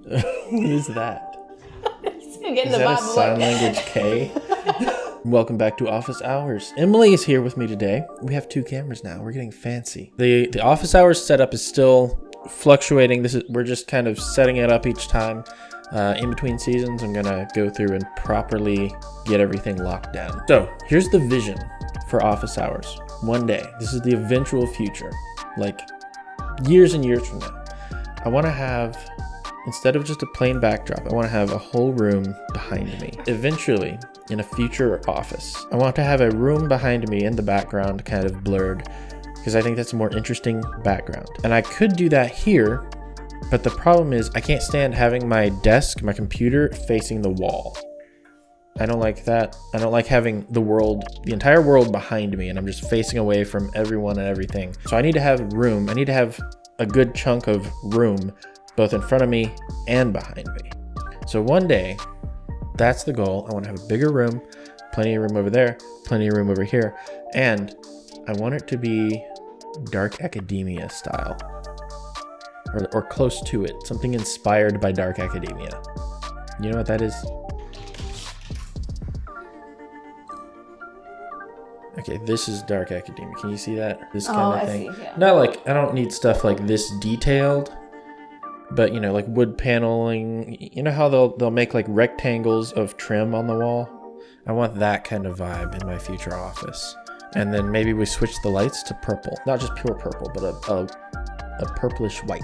What is that? Is Is that a sign language K? Welcome back to Office Hours. Emily is here with me today. We have 2 cameras now. We're getting fancy. The Office Hours setup is still fluctuating. We're just kind of setting it up each time. In between seasons, I'm gonna go through and properly get everything locked down. So here's the vision for Office Hours. One day, this is the eventual future, like years and years from now. I want to have, instead of just a plain backdrop, I want to have a whole room behind me. Eventually, in a future office, I want to have a room behind me in the background kind of blurred, because I think that's a more interesting background. And I could do that here, but the problem is I can't stand having my desk, my computer facing the wall. I don't like that. I don't like having the entire world behind me and I'm just facing away from everyone and everything. So I need to have room. I need to have a good chunk of room both in front of me and behind me. So one day, that's the goal. I want to have a bigger room, plenty of room over there, plenty of room over here, and I want it to be dark academia style. Or close to it, something inspired by dark academia. You know what that is? Okay, this is dark academia. Can you see that? This kind of thing. See, yeah. Not like, I don't need stuff like this detailed, but you know, like wood paneling. You know how they'll make like rectangles of trim on the wall? I want that kind of vibe in my future office. And then maybe we switch the lights to purple. Not just pure purple, but a purplish white.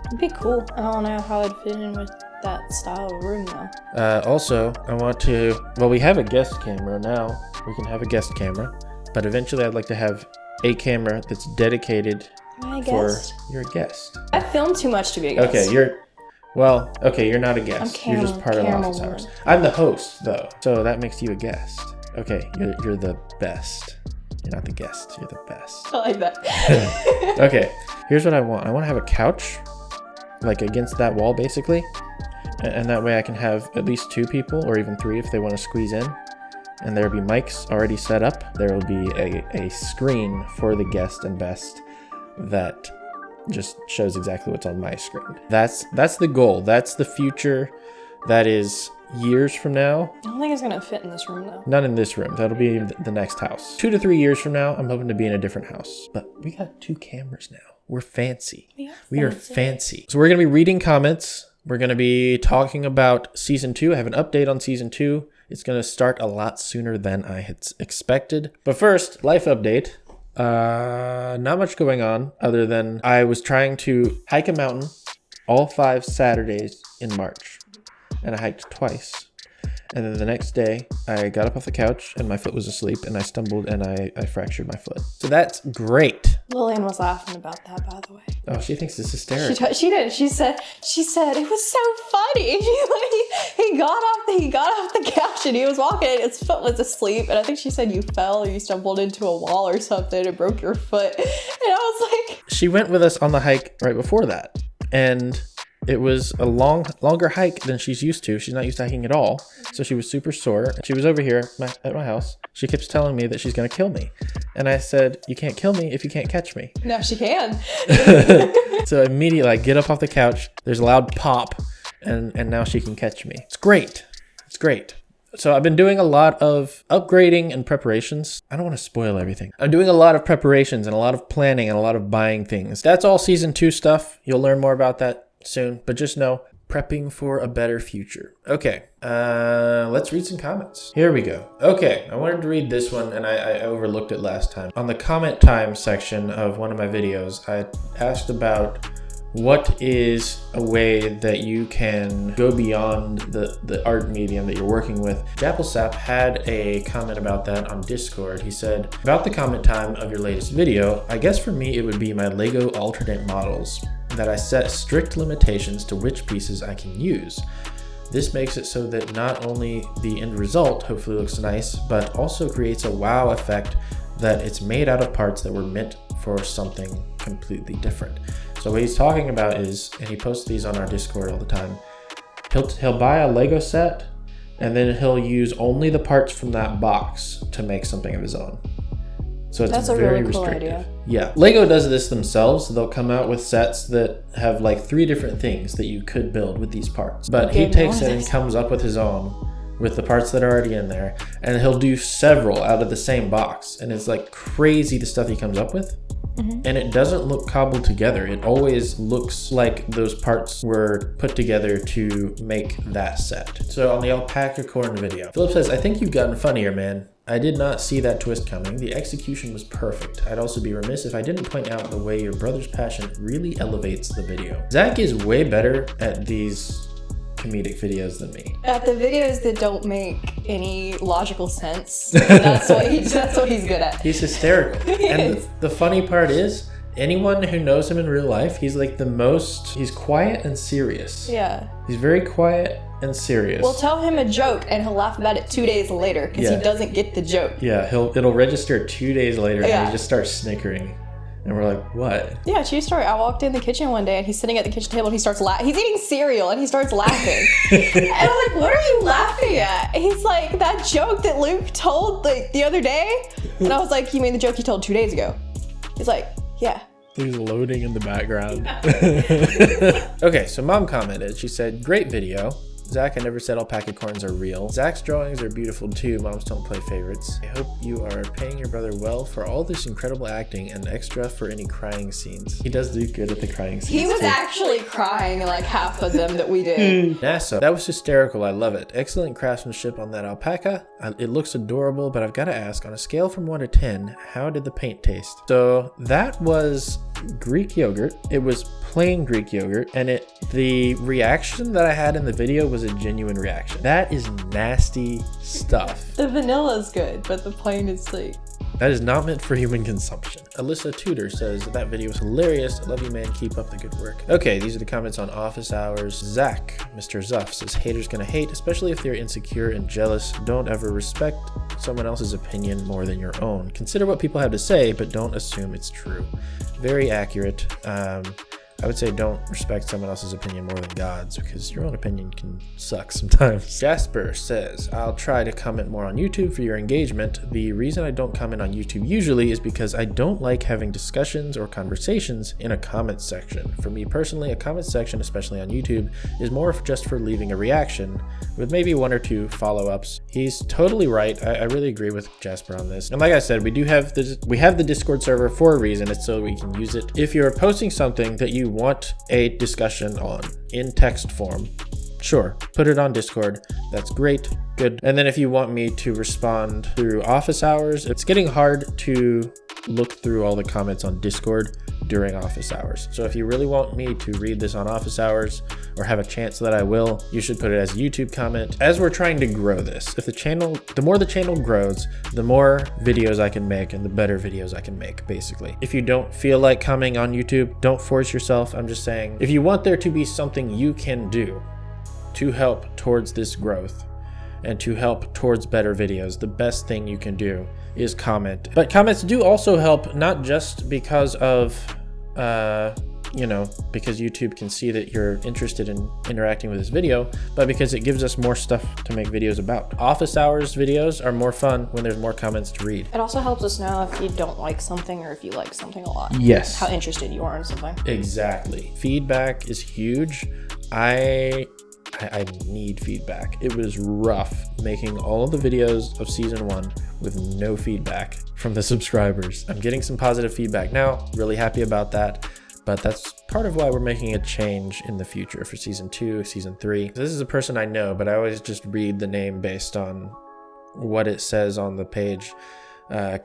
It'd be cool. I don't know how it'd fit in with that style of room though. Also, I want to, well, we have a guest camera now. We can have a guest camera, but eventually I'd like to have a camera that's dedicated for your guest. I film too much to be a guest. Okay, you're not a guest. You're just part of Office Hours. I'm the host though, so that makes you a guest. Okay, you're the best. You're not the guest, you're the best. I like that. Okay, here's what I want. I want to have a couch, like against that wall basically. And that way I can have at least 2 people or even 3 if they want to squeeze in. And there'll be mics already set up. There will be a screen for the guest and best that just shows exactly what's on my screen. That's the goal. That's the future. That is years from now. I don't think it's gonna fit in this room though. Not in this room. That'll be the next house. 2 to 3 years from now, I'm hoping to be in a different house. But we got 2 cameras now. We're fancy. We are fancy. So we're gonna be reading comments. We're going to be talking about Season 2. I have an update on Season 2. It's going to start a lot sooner than I had expected. But first, life update. Not much going on other than I was trying to hike a mountain all 5 Saturdays in March. And I hiked twice. And then the next day, I got up off the couch and my foot was asleep and I stumbled and I fractured my foot. So that's great. Lillian was laughing about that, by the way. Oh, she thinks it's hysterical. She did. She said it was so funny. He got off the couch and he was walking and his foot was asleep. And I think she said you fell or you stumbled into a wall or something and broke your foot. And I was like... She went with us on the hike right before that. And it was a longer hike than she's used to. She's not used to hiking at all. So she was super sore. She was over here at my house. She keeps telling me that she's going to kill me. And I said, you can't kill me if you can't catch me. No, she can. So immediately I get up off the couch. There's a loud pop. And now she can catch me. It's great. It's great. So I've been doing a lot of upgrading and preparations. I don't want to spoil everything. I'm doing a lot of preparations and a lot of planning and a lot of buying things. That's all Season 2 stuff. You'll learn more about that soon, but just know, prepping for a better future. Okay, let's read some comments. Here we go. Okay, I wanted to read this one and I overlooked it last time. On the comment time section of one of my videos, I asked about what is a way that you can go beyond the art medium that you're working with. Jappelsap had a comment about that on Discord. He said, about the comment time of your latest video, I guess for me it would be my Lego alternate models, that I set strict limitations to which pieces I can use. This makes it so that not only the end result hopefully looks nice, but also creates a wow effect that it's made out of parts that were meant for something completely different. So what he's talking about is, and he posts these on our Discord all the time, he'll buy a Lego set and then he'll use only the parts from that box to make something of his own. So it's That's a very really cool restrictive. idea. Yeah. Lego does this themselves. They'll come out with sets that have like 3 different things that you could build with these parts. But Okay, he takes no, it and comes up with his own with the parts that are already in there. And he'll do several out of the same box. And it's like crazy the stuff he comes up with. Mm-hmm. And it doesn't look cobbled together. It always looks like those parts were put together to make that set. So on the alpaca corn video, Philip says, I think you've gotten funnier, man. I did not see that twist coming. The execution was perfect. I'd also be remiss if I didn't point out the way your brother's passion really elevates the video. Zach is way better at these comedic videos than me. At the videos that don't make any logical sense, that's what he's good at. He's hysterical. And the funny part is, anyone who knows him in real life, he's like he's quiet and serious. Yeah. He's very quiet and serious. We'll tell him a joke and he'll laugh about it 2 days later because he doesn't get the joke. Yeah, it'll register 2 days later Yeah. and he just starts snickering. And we're like, what? Yeah, true story. I walked in the kitchen one day and he's sitting at the kitchen table and he starts laughing. He's eating cereal and he starts laughing. And I'm like, what are you laughing at? He's like, that joke that Luke told the other day. And I was like, you mean the joke he told 2 days ago? He's like, yeah. He's loading in the background. Okay, so mom commented. She said, great video. Zach, I never said alpaca corns are real. Zach's drawings are beautiful too. Moms don't play favorites. I hope you are paying your brother well for all this incredible acting and extra for any crying scenes. He does do good at the crying scenes. He was too. actually crying like half of them that we did. NASA, that was hysterical. I love it. Excellent craftsmanship on that alpaca. It looks adorable, but I've got to ask, on a scale from 1 to 10, how did the paint taste? So that was Greek yogurt. It was plain Greek yogurt, and the reaction that I had in the video was a genuine reaction. That is nasty stuff. The vanilla's good, but the plain is like... That is not meant for human consumption. Alyssa Tudor says that video was hilarious. I love you, man. Keep up the good work. Okay, these are the comments on office hours. Zach, Mr. Zuff, says haters gonna hate, especially if they're insecure and jealous. Don't ever respect someone else's opinion more than your own. Consider what people have to say, but don't assume it's true. Very accurate. I would say don't respect someone else's opinion more than God's, because your own opinion can suck sometimes. Jasper says, I'll try to comment more on YouTube for your engagement. The reason I don't comment on YouTube usually is because I don't like having discussions or conversations in a comment section. For me personally, a comment section, especially on YouTube, is more just for leaving a reaction with maybe 1 or 2 follow-ups. He's totally right. I really agree with Jasper on this. And like I said, we have the Discord server for a reason. It's so we can use it. If you're posting something that you want a discussion on in text form, sure, put it on Discord. That's great, good. And then if you want me to respond through office hours, it's getting hard to look through all the comments on Discord during office hours. So if you really want me to read this on office hours, or have a chance that I will, you should put it as a YouTube comment. As we're trying to grow this, the more the channel grows, the more videos I can make and the better videos I can make, basically. If you don't feel like coming on YouTube, don't force yourself. I'm just saying, if you want there to be something you can do to help towards this growth and to help towards better videos, the best thing you can do is comment. But comments do also help, not just because of because YouTube can see that you're interested in interacting with this video, but because it gives us more stuff to make videos about. Office hours videos are more fun when there's more comments to read. It also helps us know if you don't like something or if you like something a lot. Yes. How interested you are in something. Exactly. Feedback is huge. I need feedback. It was rough making all of the videos of season 1 with no feedback from the subscribers. I'm getting some positive feedback now, really happy about that, but that's part of why we're making a change in the future for season 2, season 3. This is a person I know, but I always just read the name based on what it says on the page.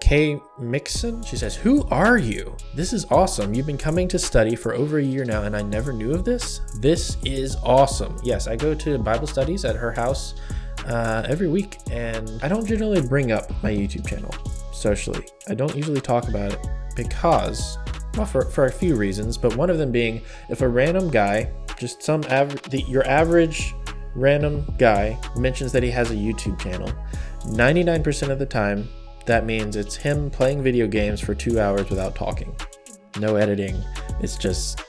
Kay Mixon, she says, who are you? This is awesome. You've been coming to study for over a year now and I never knew of this. This is awesome. Yes, I go to Bible studies at her house every week, and I don't generally bring up my YouTube channel socially. I don't usually talk about it because, well, for a few reasons, but one of them being, if a random guy, just your average random guy mentions that he has a YouTube channel, 99% of the time, that means it's him playing video games for 2 hours without talking. No editing. It's just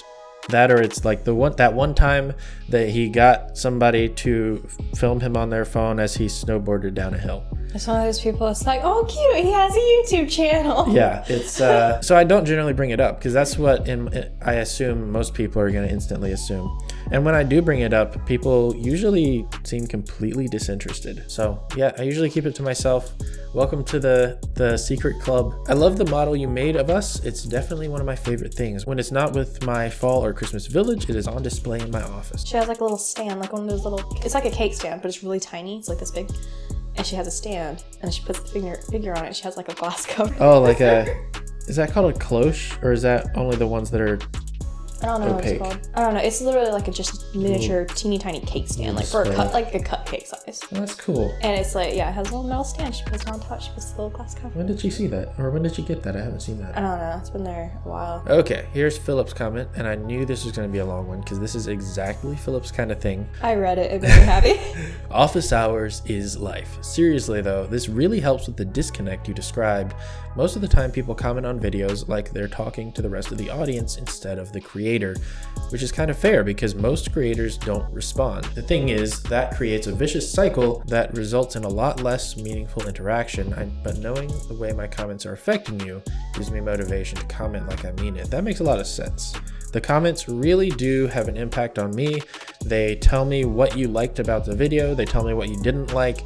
That, or it's like that one time that he got somebody to film him on their phone as he snowboarded down a hill. It's one of those people, it's like, oh, cute, he has a YouTube channel. Yeah, it's so I don't generally bring it up because that's what I assume most people are going to instantly assume. And when I do bring it up, people usually seem completely disinterested. So yeah, I usually keep it to myself. Welcome to the secret club. I love the model you made of us. It's definitely one of my favorite things. When it's not with my fall or Christmas village, it is on display in my office. She has like a little stand, like one of those little, it's like a cake stand, but it's really tiny. It's like this big. And she has a stand, and she puts the figure on it. She has like a glass cover. Oh, like is that called a cloche, or is that only the ones that are I don't know opaque? what it's called. I don't know. It's literally like a just miniature, teeny tiny cake stand, like for a like a cupcake size. Oh, that's cool. And it's like, yeah, it has a little metal stand. She puts it on top. She puts the little glass cover. When did she see that? Or when did she get that? I haven't seen that. I don't know. It's been there a while. Okay, here's Philip's comment, and I knew this was going to be a long one because this is exactly Philip's kind of thing. I read it. It made me happy. Office hours is life. Seriously though, this really helps with the disconnect you described. Most of the time people comment on videos like they're talking to the rest of the audience instead of the creator, which is kind of fair because most creators don't respond. The thing is, that creates a vicious cycle that results in a lot less meaningful interaction, but knowing the way my comments are affecting you gives me motivation to comment like I mean it. That makes a lot of sense. The comments really do have an impact on me. They tell me what you liked about the video. They tell me what you didn't like.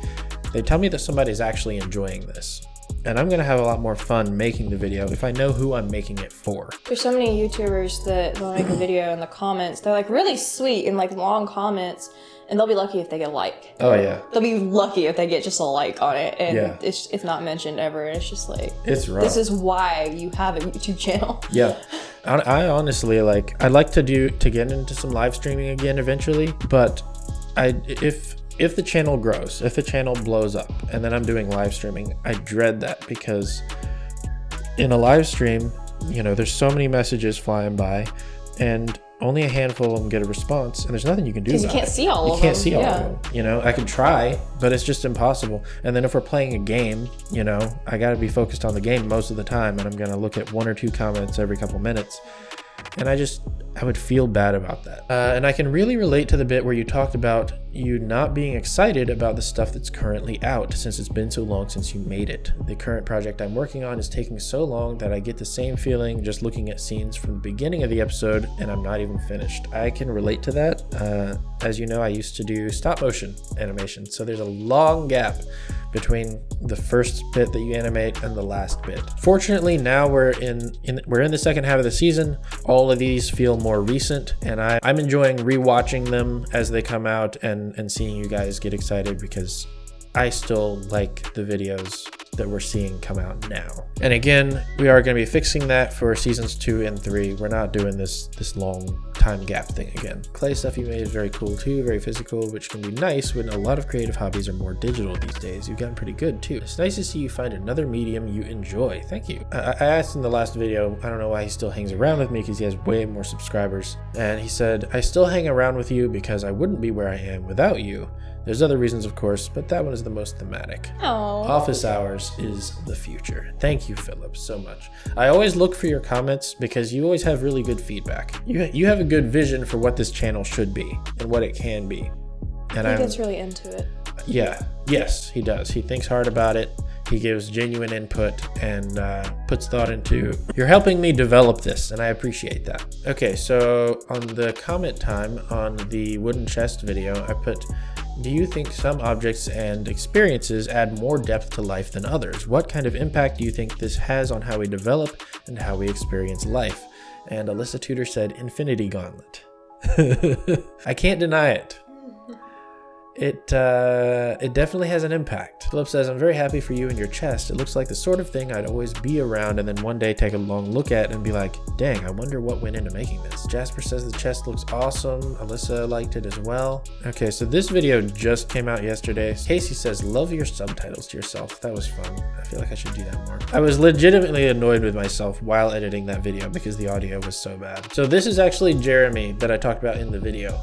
They tell me that somebody's actually enjoying this. And I'm gonna have a lot more fun making the video if I know who I'm making it for. There's so many YouTubers that they'll make a video and the comments, they're like really sweet and like long comments, and they'll be lucky if they get a like. Oh yeah. They'll be lucky if they get just a like on it, and yeah. it's not mentioned ever. And it's just like, it's rough. This is why you have a YouTube channel. Yeah. I honestly I'd like to get into some live streaming again eventually, but if the channel grows, if the channel blows up and then I'm doing live streaming, I dread that because in a live stream, you know, there's so many messages flying by and only a handful of them get a response, and there's nothing you can do about it. Because you can't see all of them. You can't see all of them. You know, I can try, but it's just impossible. And then if we're playing a game, you know, I got to be focused on the game most of the time, and I'm going to look at 1 or 2 comments every couple minutes. And I would feel bad about that. And I can really relate to the bit where you talked about you not being excited about the stuff that's currently out since it's been so long since you made it. The current project I'm working on is taking so long that I get the same feeling just looking at scenes from the beginning of the episode and I'm not even finished. I can relate to that. As you know, I used to do stop motion animation, so there's a long gap between the first bit that you animate and the last bit. Fortunately, now we're in the second half of the season. All of these feel more recent, and I'm enjoying rewatching them as they come out and seeing you guys get excited because I still like the videos that we're seeing come out now. And again, we are going to be fixing that for seasons 2 and 3. We're not doing this long time gap thing again. Clay stuff you made is very cool too, very physical, which can be nice when a lot of creative hobbies are more digital these days. You've gotten pretty good too. It's nice to see you find another medium you enjoy. Thank you. I asked in the last video, I don't know why he still hangs around with me because he has way more subscribers. And he said, I still hang around with you because I wouldn't be where I am without you. There's other reasons, of course, but that one is the most thematic. Aww. Office hours is the future. Thank you, Philip, so much. I always look for your comments because you always have really good feedback. You have a good vision for what this channel should be and what it can be. And he gets really into it. Yeah, yes, he does. He thinks hard about it. He gives genuine input and puts thought into, you're helping me develop this, and I appreciate that. Okay, so on the comment time on the wooden chest video, I put, do you think some objects and experiences add more depth to life than others? What kind of impact do you think this has on how we develop and how we experience life? And Alyssa Tudor said, Infinity Gauntlet. I can't deny it. It definitely has an impact. Philip says, I'm very happy for you and your chest. It looks like the sort of thing I'd always be around and then one day take a long look at and be like, dang, I wonder what went into making this. Jasper says the chest looks awesome. Alyssa liked it as well. Okay, so this video just came out yesterday. Casey says, love your subtitles to yourself. That was fun. I feel like I should do that more. I was legitimately annoyed with myself while editing that video because the audio was so bad. So this is actually Jeremy that I talked about in the video.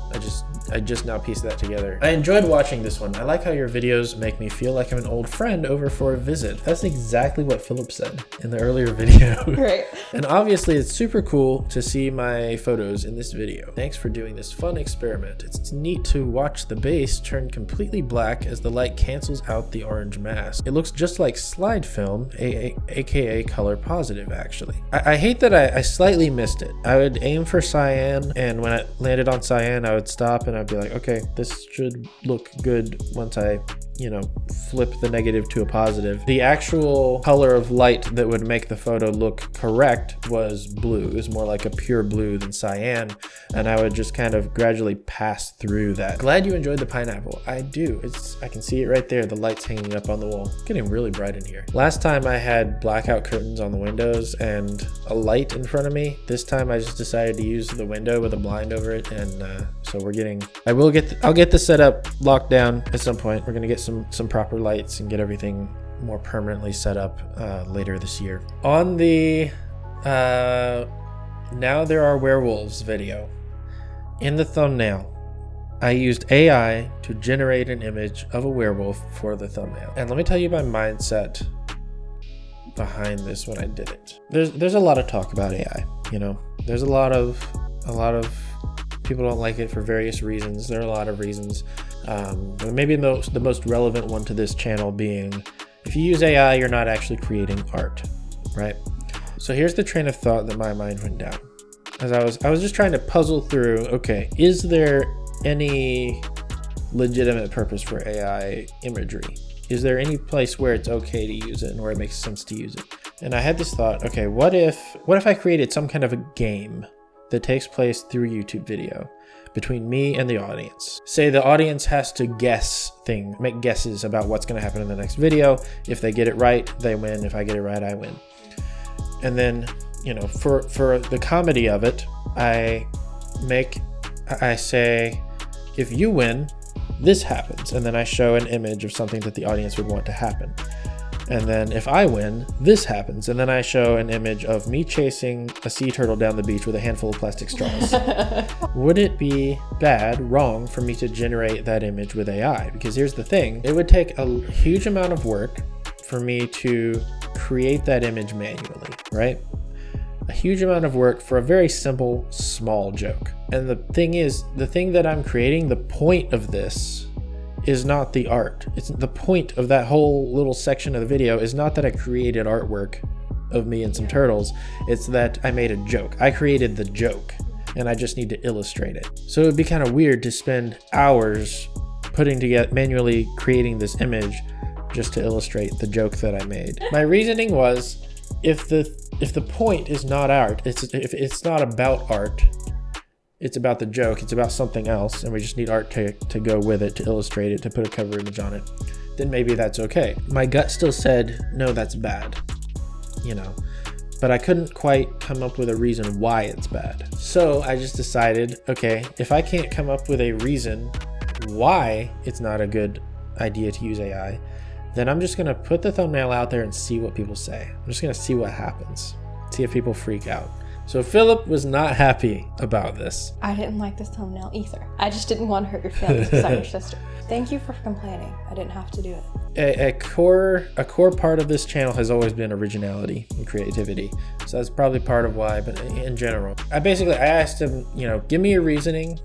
I just now pieced that together. I enjoyed watching this one. I like how your videos make me feel like I'm an old friend over for a visit. That's exactly what Philip said in the earlier video. Right. And obviously it's super cool to see my photos in this video. Thanks for doing this fun experiment. It's neat to watch the base turn completely black as the light cancels out the orange mask. It looks just like slide film, aka color positive actually. I hate that I slightly missed it. I would aim for cyan, and when I landed on cyan I would stop and I'd be like, okay, this should look good once I, you know, flip the negative to a positive. The actual color of light that would make the photo look correct was blue. It was more like a pure blue than cyan, and I would just kind of gradually pass through that. Glad you enjoyed the pineapple. I do. I can see it right there. The light's hanging up on the wall. It's getting really bright in here. Last time I had blackout curtains on the windows and a light in front of me. This time I just decided to use the window with a blind over it, and so I'll get the setup locked down at some point. We're gonna get some proper lights and get everything more permanently set up later this year. On the Now There Are Werewolves video, in the thumbnail, I used AI to generate an image of a werewolf for the thumbnail. And let me tell you my mindset behind this when I did it. There's a lot of talk about AI, you know. There's a lot of people don't like it for various reasons. There are a lot of reasons. Maybe the most relevant one to this channel being, if you use AI, you're not actually creating art, right? So here's the train of thought that my mind went down. As I was just trying to puzzle through, okay, is there any legitimate purpose for AI imagery? Is there any place where it's okay to use it and where it makes sense to use it? And I had this thought, okay, what if I created some kind of a game that takes place through YouTube video between me and the audience? Say the audience has to make guesses about what's going to happen in the next video. If they get it right, they win. If I get it right, I win. And then, you know, for the comedy of it, I say, if you win, this happens. And then I show an image of something that the audience would want to happen. And then if I win, this happens. And then I show an image of me chasing a sea turtle down the beach with a handful of plastic straws. Would it be wrong for me to generate that image with AI? Because here's the thing, it would take a huge amount of work for me to create that image manually, right? A huge amount of work for a very simple, small joke. And the thing is, the thing that I'm creating, the point of this is not the art. It's the point of that whole little section of the video is not that I created artwork of me and some turtles. It's that I made a joke. I created the joke and I just need to illustrate it. So it would be kind of weird to spend hours putting together, manually creating this image just to illustrate the joke that I made. My reasoning was, if the point is not art, if it's not about art, it's about the joke, it's about something else, and we just need art to go with it, to illustrate it, to put a cover image on it, then maybe that's okay. My gut still said, no, that's bad, you know, but I couldn't quite come up with a reason why it's bad. So I just decided, okay, if I can't come up with a reason why it's not a good idea to use AI, then I'm just gonna put the thumbnail out there and see what people say. I'm just gonna see what happens, see if people freak out. So Philip was not happy about this. I didn't like this thumbnail either. I just didn't want to hurt your feelings because I'm your sister. Thank you for complaining. I didn't have to do it. A core part of this channel has always been originality and creativity. So that's probably part of why, but in general. I asked him, you know, give me your reasoning,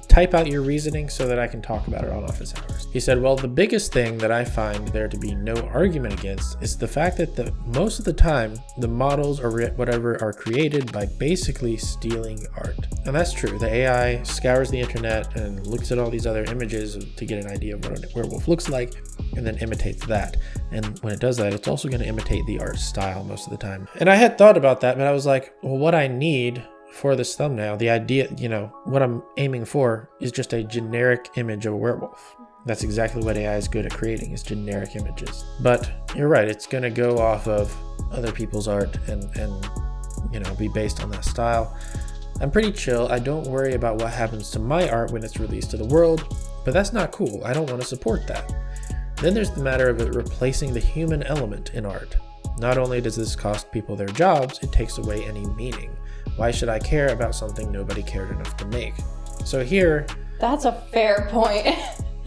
type out your reasoning so that I can talk about it on office hours. He said, well, the biggest thing that I find there to be no argument against is the fact that most of the time, the models or whatever are created by basically stealing art. And that's true. The AI scours the internet and looks at all these other images to get an idea of what a werewolf looks like, and then imitates that. And when it does that, it's also going to imitate the art style most of the time. And I had thought about that, but I was like, well, what I need for this thumbnail, the idea, you know, what I'm aiming for is just a generic image of a werewolf. That's exactly what AI is good at creating, is generic images. But you're right, it's going to go off of other people's art and you know, be based on that style. I'm pretty chill. I don't worry about what happens to my art when it's released to the world, but that's not cool. I don't want to support that. Then there's the matter of it replacing the human element in art. Not only does this cost people their jobs, it takes away any meaning. Why should I care about something nobody cared enough to make? So here, That's a fair point.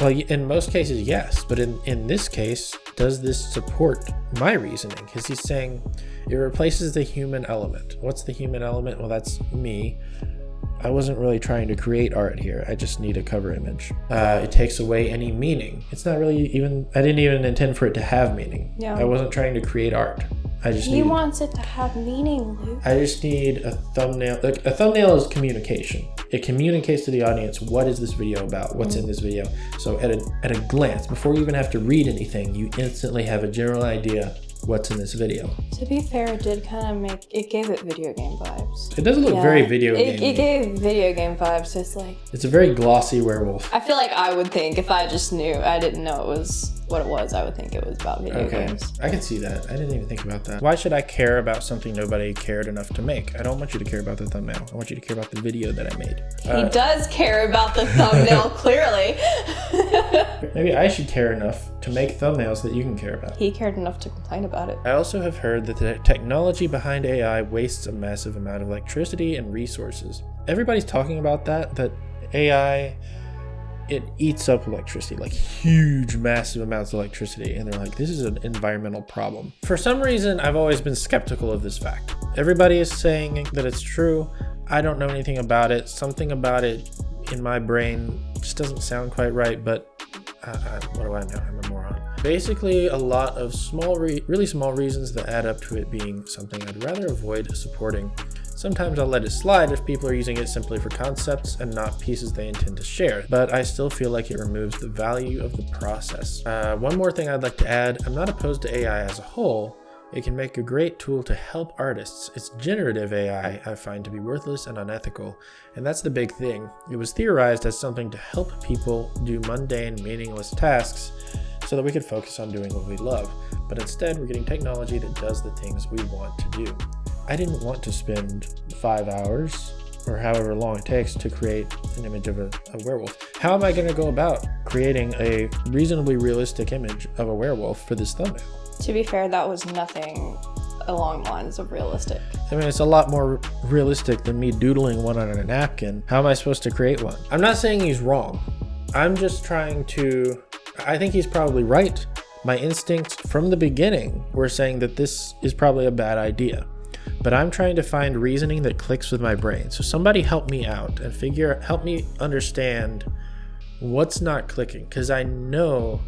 Well, in most cases, yes. But in this case, does this support my reasoning? Because he's saying it replaces the human element. What's the human element? Well, that's me. I wasn't really trying to create art here. I just need a cover image. It takes away any meaning. It's not really even, I didn't even intend for it to have meaning. Yeah. I wasn't trying to create art. He wants it to have meaning, Luke. I just need a thumbnail. Like, a thumbnail is communication. It communicates to the audience, what is this video about? What's in this video? So at a glance, before you even have to read anything, you instantly have a general idea what's in this video. To be fair, it did kind of it gave it video game vibes. It doesn't look very video game. It gave video game vibes. So it's like, it's a very glossy werewolf. I feel like I would think if I just knew, I didn't know it was what it was, I would think it was about video games. I can see that. I didn't even think about that. Why should I care about something nobody cared enough to make? I don't want you to care about the thumbnail. I want you to care about the video that I made. He does care about the thumbnail, clearly. Maybe I should care enough to make thumbnails that you can care about. He cared enough to complain about it. I also have heard that the technology behind AI wastes a massive amount of electricity and resources. Everybody's talking about that AI, it eats up electricity, like huge, massive amounts of electricity. And they're like, this is an environmental problem. For some reason, I've always been skeptical of this fact. Everybody is saying that it's true. I don't know anything about it. Something about it in my brain just doesn't sound quite right, but what do I know? I'm a moron. Basically, a lot of really small reasons that add up to it being something I'd rather avoid supporting. Sometimes I'll let it slide if people are using it simply for concepts and not pieces they intend to share, but I still feel like it removes the value of the process. One more thing I'd like to add, I'm not opposed to AI as a whole. It can make a great tool to help artists. It's generative AI I find to be worthless and unethical, and that's the big thing. It was theorized as something to help people do mundane, meaningless tasks so that we could focus on doing what we love, but instead we're getting technology that does the things we want to do. I didn't want to spend 5 hours or however long it takes to create an image of a werewolf. How am I going to go about creating a reasonably realistic image of a werewolf for this thumbnail? To be fair, that was nothing along the lines of realistic. I mean, it's a lot more realistic than me doodling one on a napkin. How am I supposed to create one? I'm not saying he's wrong. I'm just trying to... I think he's probably right. My instincts from the beginning were saying that this is probably a bad idea. But I'm trying to find reasoning that clicks with my brain. So somebody help me out and help me understand what's not clicking. Because I know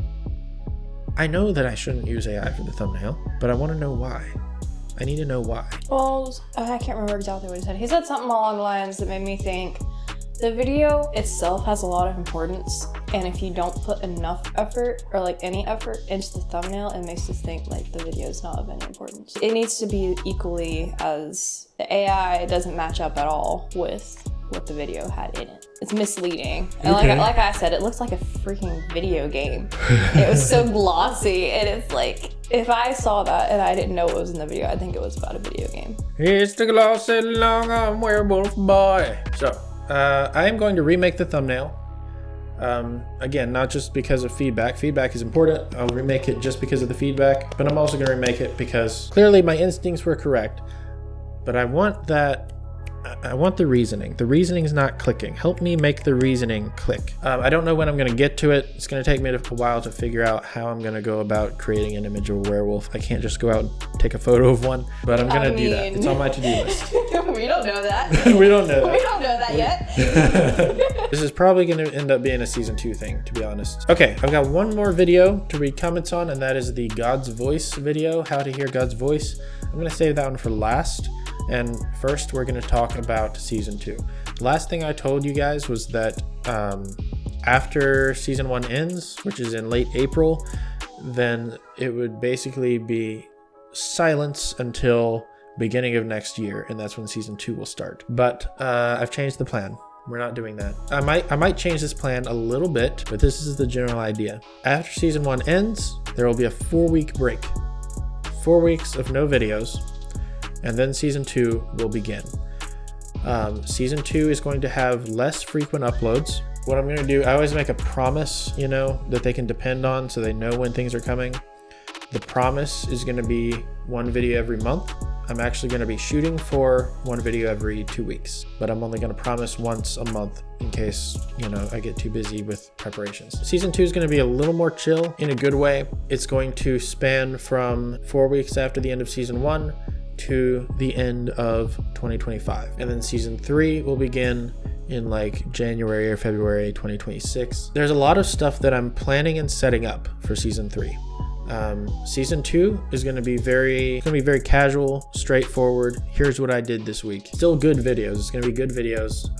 that I shouldn't use AI for the thumbnail, but I want to know why. I need to know why. Well, I can't remember exactly what he said. He said something along the lines that made me think the video itself has a lot of importance, and if you don't put enough effort or like any effort into the thumbnail, it makes us think like the video is not of any importance. It needs to be equally, as the AI doesn't match up at all with what the video had in it. It's misleading. And like I said, it looks like a freaking video game. It was so glossy, and it's like, if I saw that and I didn't know what was in the video, I'd think it was about a video game. It's the glossy long arm werewolf boy. So, I am going to remake the thumbnail. Again, not just because of feedback. Feedback is important. I'll remake it just because of the feedback, but I'm also going to remake it because clearly my instincts were correct. But I want the reasoning. The reasoning is not clicking. Help me make the reasoning click. I don't know when I'm going to get to it. It's going to take me a while to figure out how I'm going to go about creating an image of a werewolf. I can't just go out and take a photo of one, but I'm going to do that. It's on my to-do list. We don't know that. We don't know that. We don't know that yet. This is probably going to end up being a season 2 thing, to be honest. Okay, I've got one more video to read comments on, and that is the God's Voice video, how to hear God's voice. I'm going to save that one for last. And first, we're going to talk about season 2. The last thing I told you guys was that after season 1 ends, which is in late April, then it would basically be silence until beginning of next year, and that's when season 2 will start. But I've changed the plan. We're not doing that. I might change this plan a little bit, but this is the general idea. After season 1 ends, there will be a 4-week break. 4 weeks of no videos. And then season 2 will begin. Season 2 is going to have less frequent uploads. What I'm going to do, I always make a promise, that they can depend on so they know when things are coming. The promise is going to be 1 video every month. I'm actually going to be shooting for one video every 2 weeks, but I'm only going to promise once a month in case, I get too busy with preparations. Season 2 is going to be a little more chill in a good way. It's going to span from 4 weeks after the end of season 1 to the end of 2025. And then season 3 will begin in like January or February 2026. There's a lot of stuff that I'm planning and setting up for season 3. Season 2 is going to be very casual, straightforward. Here's what I did this week. Still good videos. It's going to be good videos.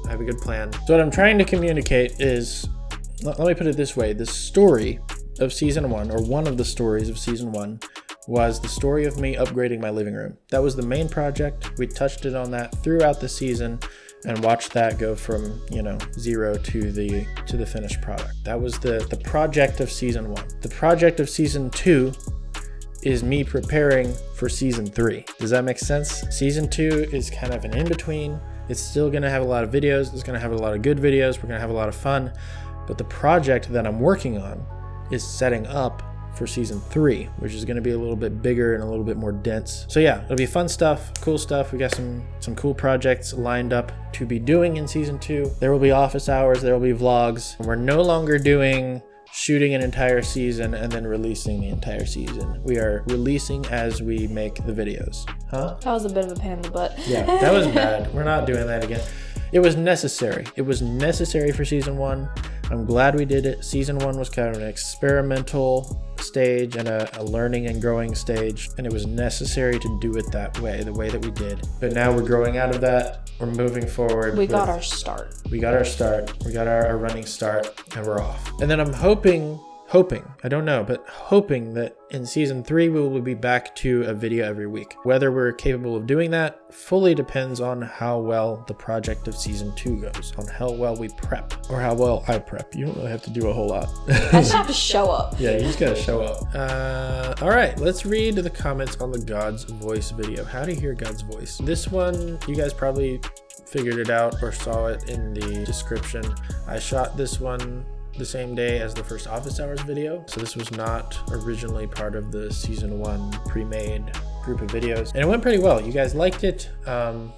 I have a good plan. So what I'm trying to communicate is, let me put it this way. The story of season 1, or one of the stories of season 1, was the story of me upgrading my living room. That was the main project. We touched it on that throughout the season and watched that go from, 0 to the finished product. That was the project of season 1. The project of season 2 is me preparing for season 3. Does that make sense? Season 2 is kind of an in-between. It's still gonna have a lot of videos. It's gonna have a lot of good videos. We're gonna have a lot of fun. But the project that I'm working on is setting up for season 3, which is going to be a little bit bigger and a little bit more dense. So yeah, it'll be fun stuff, cool stuff. We got some cool projects lined up to be doing in season 2. There will be office hours, there will be vlogs. We're no longer doing shooting an entire season and then releasing the entire season. We are releasing as we make the videos. Huh? That was a bit of a pain in the butt. Yeah, that was bad. We're not doing that again. It was necessary. It was necessary for season 1. I'm glad we did it. Season 1 was kind of an experimental stage and a learning and growing stage, and it was necessary to do it that way, the way that we did. But now we're growing out of that. We're moving forward. We got our start. We got our running start, and we're off. And then I'm hoping, I don't know, but hoping that in season 3, we will be back to a video every week. Whether we're capable of doing that fully depends on how well the project of season 2 goes, on how well we prep, or how well I prep. You don't really have to do a whole lot. I just have to show up. Yeah, you just gotta show up. All right, let's read the comments on the God's Voice video. How to hear God's voice. This one, you guys probably figured it out or saw it in the description. I shot this one the same day as the first office hours video, so this was not originally part of the season 1 pre-made group of videos, and it went pretty well. You guys liked it, and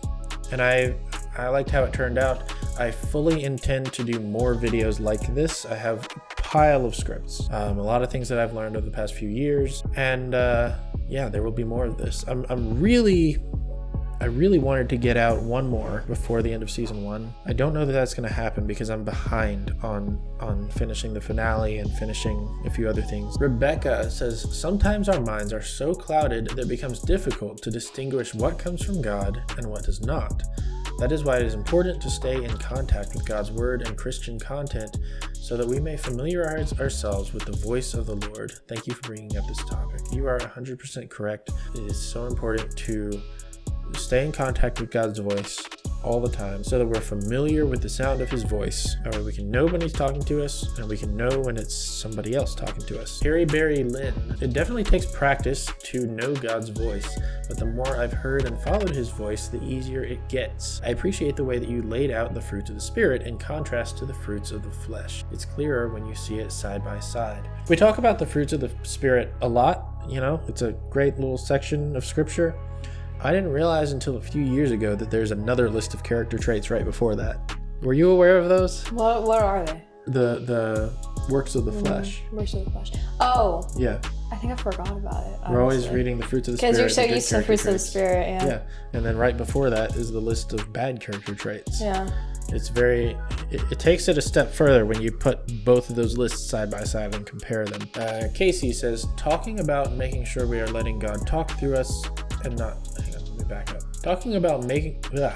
I liked how it turned out. I fully intend to do more videos like this. I have a pile of scripts, a lot of things that I've learned over the past few years, and yeah, there will be more of this. I really wanted to get out one more before the end of season 1. I don't know that that's going to happen because I'm behind on finishing the finale and finishing a few other things. Rebecca says, sometimes our minds are so clouded that it becomes difficult to distinguish what comes from God and what does not. That is why it is important to stay in contact with God's word and Christian content so that we may familiarize ourselves with the voice of the Lord. Thank you for bringing up this topic. You are 100% correct. It is so important to stay in contact with God's voice all the time so that we're familiar with the sound of his voice. That way we can know when he's talking to us and we can know when it's somebody else talking to us. Harry Barry Lynn. It definitely takes practice to know God's voice, but the more I've heard and followed his voice, the easier it gets. I appreciate the way that you laid out the fruits of the Spirit in contrast to the fruits of the flesh. It's clearer when you see it side by side. We talk about the fruits of the Spirit a lot, it's a great little section of scripture. I didn't realize until a few years ago that there's another list of character traits right before that. Were you aware of those? What are they? The works of the flesh. Works of the flesh. Oh. Yeah. I think I forgot about it. We're always reading the fruits of the Spirit. Because you're so used to the fruits of the Spirit, yeah. Yeah. And then right before that is the list of bad character traits. Yeah. It's it takes it a step further when you put both of those lists side by side and compare them. Casey says, talking about making sure we are letting God talk through us and not, hang on, let me back up. Talking about making, do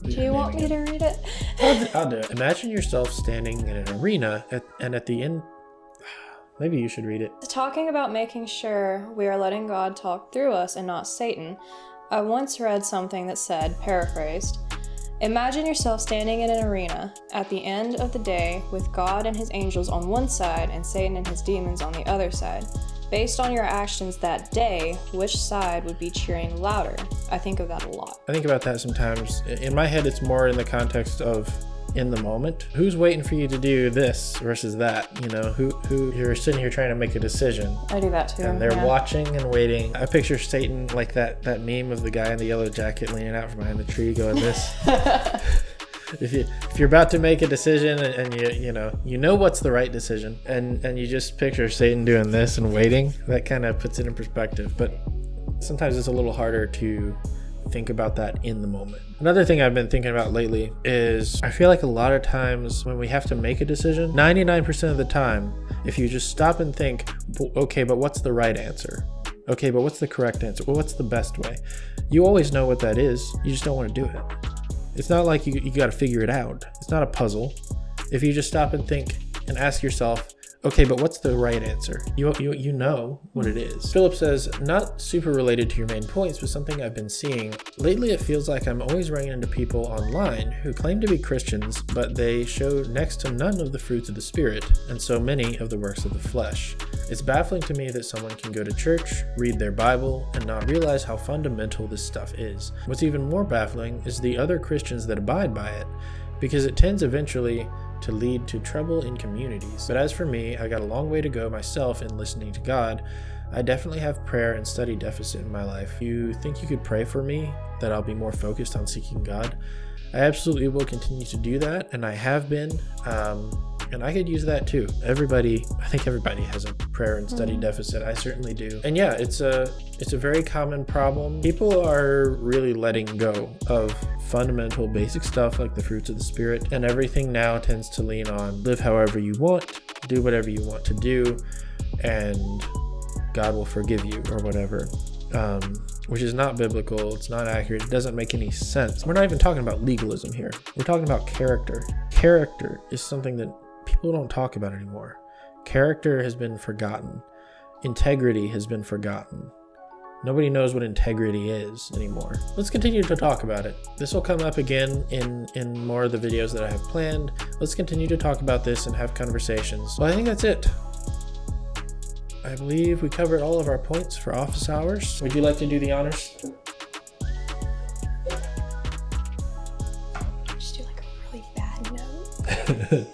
you want me to read it? I'll do it. Imagine yourself standing in an arena and at the end, maybe you should read it. Talking about making sure we are letting God talk through us and not Satan. I once read something that said, paraphrased, imagine yourself standing in an arena at the end of the day with God and his angels on one side and Satan and his demons on the other side. Based on your actions that day, which side would be cheering louder? I think of that a lot. I think about that sometimes. In my head, it's more in the context of in the moment. Who's waiting for you to do this versus that? You know, who you're sitting here trying to make a decision. I do that too. And they're watching and waiting. I picture Satan like that meme of the guy in the yellow jacket leaning out from behind the tree going this. If you're about to make a decision and you know what's the right decision, and you just picture Satan doing this and waiting, that kind of puts it in perspective. But sometimes it's a little harder to think about that in the moment. Another thing I've been thinking about lately is I feel like a lot of times when we have to make a decision, 99% of the time, if you just stop and think, okay, but what's the right answer? Okay, but what's the correct answer? Well, what's the best way? You always know what that is. You just don't want to do it. It's not like you got to figure it out. It's not a puzzle. If you just stop and think and ask yourself, okay, but what's the right answer? You know what it is. Philip says, not super related to your main points, but something I've been seeing. Lately, it feels like I'm always running into people online who claim to be Christians, but they show next to none of the fruits of the Spirit, and so many of the works of the flesh. It's baffling to me that someone can go to church, read their Bible, and not realize how fundamental this stuff is. What's even more baffling is the other Christians that abide by it, because it tends eventually to lead to trouble in communities. But as for me, I got a long way to go myself in listening to God. I definitely have prayer and study deficit in my life. You think you could pray for me that I'll be more focused on seeking God? I absolutely will continue to do that, and I have been, and I could use that too. I think everybody has a prayer and study deficit. I certainly do. And yeah, it's a very common problem. People are really letting go of fundamental basic stuff like the fruits of the Spirit, and everything now tends to lean on live however you want, do whatever you want to do, and God will forgive you or whatever. Which is not biblical, it's not accurate, it doesn't make any sense. We're not even talking about legalism here. We're talking about character. Character is something that people don't talk about anymore. Character has been forgotten. Integrity has been forgotten. Nobody knows what integrity is anymore. Let's continue to talk about it. This will come up again in more of the videos that I have planned. Let's continue to talk about this and have conversations. Well, I think that's it. I believe we covered all of our points for office hours. Would you like to do the honors? Just do like a really bad note.